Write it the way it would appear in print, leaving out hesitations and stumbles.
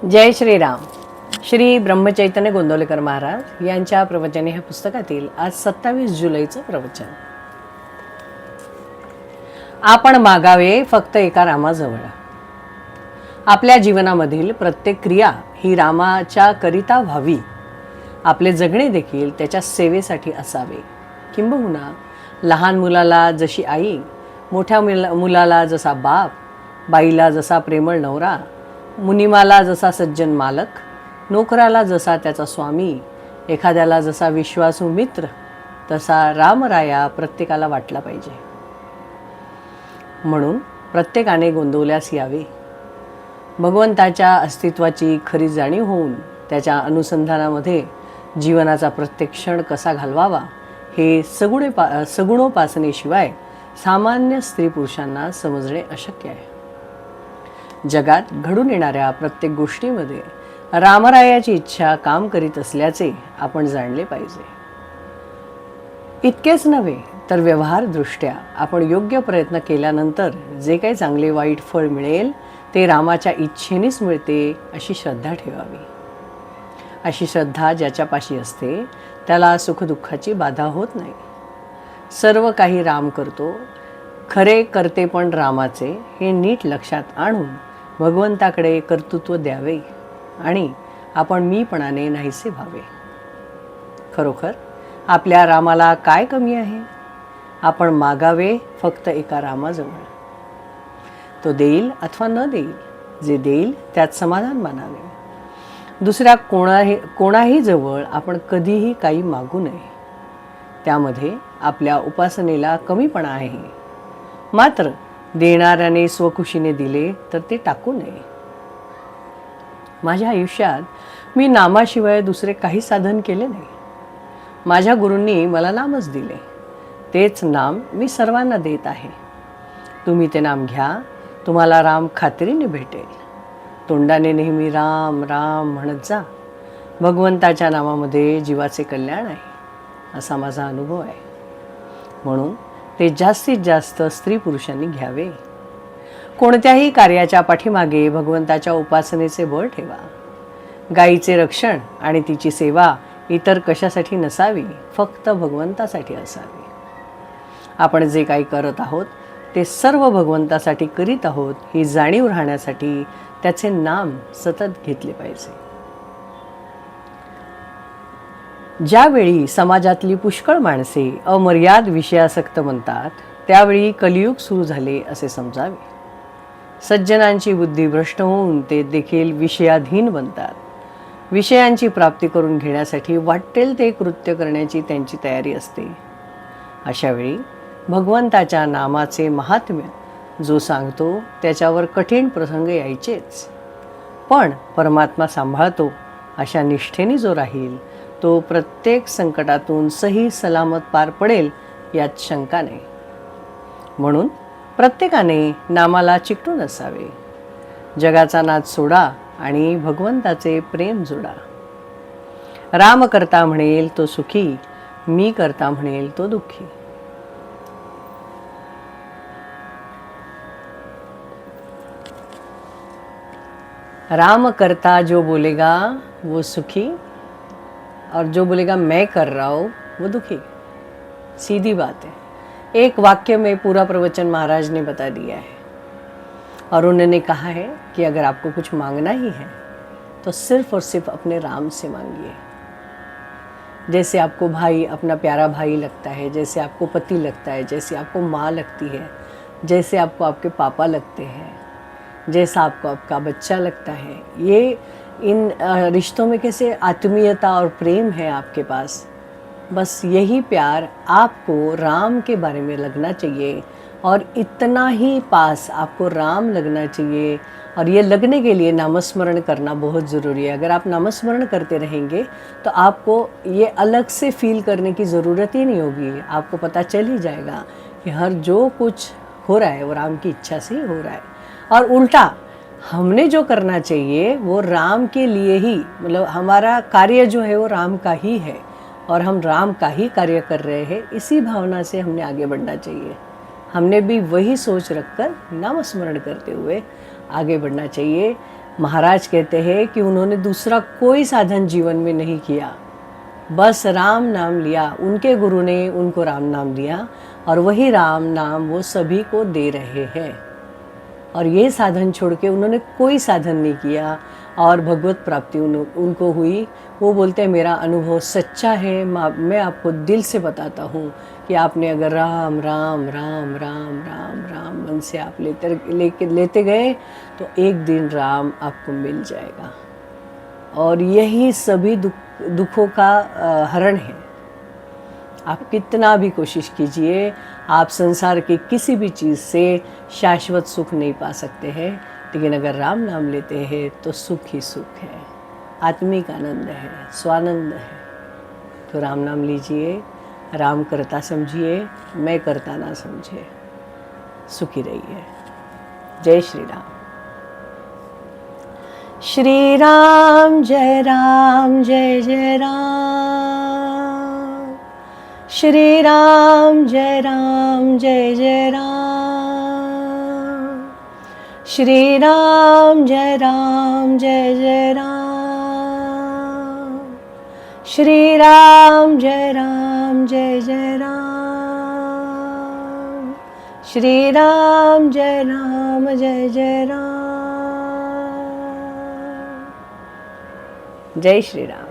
जय श्रीराम. श्री ब्रह्मचैतन्य गोंदवलेकर महाराज यांच्या प्रवचने ह्या पुस्तकातील आज 27 जुलैचं प्रवचन. आपण मागावे फक्त एका रामाजवळ. आपल्या जीवनामधील प्रत्येक क्रिया ही रामाच्या करिता व्हावी. आपले जगणे देखील त्याच्या सेवेसाठी असावे. किंबहुना लहान मुलाला जशी आई, मोठ्या मुलाला जसा बाप, बाईला जसा प्रेमळ नवरा, मुनिमाला जसा सज्जन मालक, नोकराला जसा त्याचा स्वामी, एखाद्याला जसा विश्वासू मित्र, तसा रामराया प्रत्येकाला वाटला पाहिजे. म्हणून प्रत्येकाने गोंदवल्यास यावे. भगवंताच्या अस्तित्वाची खरी जाणीव होऊन त्याच्या अनुसंधानामध्ये जीवनाचा प्रत्येक क्षण कसा घालवावा हे सगुणोपासनेशिवाय सामान्य स्त्री पुरुषांना समजणे अशक्य आहे. जगात घडून येणाऱ्या प्रत्येक गोष्टीमध्ये रामरायाची इच्छा काम करीत असल्याचे आपण जाणले पाहिजे. इतकेच नव्हे तर व्यवहारदृष्ट्या आपण योग्य प्रयत्न केल्यानंतर जे काही चांगले वाईट फळ मिळेल ते रामाच्या इच्छेनेच मिळते अशी श्रद्धा ठेवावी. अशी श्रद्धा ज्याच्यापाशी असते त्याला सुखदुःखाची बाधा होत नाही. सर्व काही राम करतो, खरे करते पण रामाचे हे नीट लक्षात आणून भगवंताकडे कर्तृत्व द्यावे आणि आपण मीपणाने नाहीसे व्हावे. खरोखर आपल्या रामाला काय कमी आहे? आपण मागावे फक्त एका रामाजवळ. तो देईल अथवा न देईल, जे देईल त्यात समाधान मानावे. दुसऱ्या कोणाही जवळ आपण कधीही काही मागू नये. त्यामध्ये आपल्या उपासनेला कमीपणा आहे. मात्र देणाऱ्याने स्वखुशीने दिले तर ते टाकू नये. माझ्या आयुष्यात मी नामाशिवाय दुसरे काही साधन केले नाही. माझ्या गुरूंनी मला नामच दिले. तेच नाम मी सर्वांना देत आहे. तुम्ही ते नाम घ्या, तुम्हाला राम खात्रीने भेटेल. तोंडाने नेहमी राम राम म्हणत जा. भगवंताच्या नामामध्ये जीवाचे कल्याण आहे असा माझा अनुभव आहे. म्हणून ते जास्तीत जास्त स्त्री पुरुषांनी घ्यावे. कोणत्याही कार्याच्या पाठीमागे भगवंताच्या उपासनेचे बळ ठेवा. गायीचे रक्षण आणि तिची सेवा इतर कशासाठी नसावी, फक्त भगवंतासाठी असावी. आपण जे काही करत आहोत ते सर्व भगवंतासाठी करीत आहोत ही जाणीव राहण्यासाठी त्याचे नाम सतत घेतले पाहिजे. ज्यावेळी समाजातली पुष्कळ माणसे अमर्याद विषयासक्त बनतात त्यावेळी कलियुग सुरू झाले असे समजावे. सज्जनांची बुद्धी भ्रष्ट होऊन ते देखील विषयाधीन बनतात. विषयांची प्राप्ती करून घेण्यासाठी वाटेल ते कृत्य करण्याची त्यांची तयारी असते. अशावेळी भगवंताच्या नामाचे महात्म्य जो सांगतो त्याच्यावर कठीण प्रसंग यायचेच. पण परमात्मा सांभाळतो अशा निष्ठेने जो राहील तो प्रत्येक संकटातून सही सलामत पार पडेल यात शंका नाही. म्हणून प्रत्येकाने नामाला चिकटून असावे. जगाचा नाद सोडा आणि भगवंताचे प्रेम जोडा. राम करता म्हणेल तो सुखी, मी करता म्हणेल तो दुःखी. राम करता जो बोलेगा वो सुखी और जो बोलेगा मैं कर रहा हूँ वो दुखी. सीधी बात है. एक वाक्य में पूरा प्रवचन महाराज ने बता दिया है. और उन्होंने कहा है कि अगर आपको कुछ मांगना ही है तो सिर्फ और सिर्फ अपने राम से मांगिए. जैसे आपको भाई अपना प्यारा भाई लगता है, जैसे आपको पति लगता है, जैसे आपको माँ लगती है, जैसे आपको आपके पापा लगते हैं, जैसा आपको आपका बच्चा लगता है. ये इन रिश्तों में कैसे आत्मीयता और प्रेम है आपके पास. बस यही प्यार आपको राम के बारे में लगना चाहिए और इतना ही पास आपको राम लगना चाहिए. और ये लगने के लिए नामस्मरण करना बहुत ज़रूरी है. अगर आप नामस्मरण करते रहेंगे तो आपको ये अलग से फील करने की ज़रूरत ही नहीं होगी. आपको पता चल ही जाएगा कि हर जो कुछ हो रहा है वो राम की इच्छा से ही हो रहा है. और उल्टा हमने जो करना चाहिए वो राम के लिए ही, मतलब हमारा कार्य जो है वो राम का ही है और हम राम का ही कार्य कर रहे हैं. इसी भावना से हमने आगे बढ़ना चाहिए. हमने भी वही सोच रखकर नामस्मरण करते हुए आगे बढ़ना चाहिए. महाराज कहते हैं कि उन्होंने दूसरा कोई साधन जीवन में नहीं किया, बस राम नाम लिया। उनके गुरु ने उनको राम नाम दिया और वही राम नाम वो सभी को दे रहे हैं। और ये साधन छोड़ के उन्होंने कोई साधन नहीं किया और भगवत प्राप्ति उनको हुई। वो बोलते हैं मेरा अनुभव सच्चा है, मैं आपको दिल से बताता हूँ कि आपने अगर राम राम राम राम राम राम मन से आप लेते गए तो एक दिन राम आपको मिल जाएगा। और यही सभी दुखों का हरण है। आप कितना भी कोशिश कीजिए, आप संसार के किसी भी चीज़ से शाश्वत सुख नहीं पा सकते हैं, लेकिन अगर राम नाम लेते हैं तो सुख ही सुख है, आत्मिक आनंद है, स्वानंद है। तो राम नाम लीजिए, राम करता समझिए, मैं करता ना समझे। सुखी रहिए। जय श्री राम। श्री राम जय जय राम। श्री राम जय जय राम। श्री राम जय जय राम। श्री राम जय जय राम। श्री राम जय जय राम। जय श्री राम।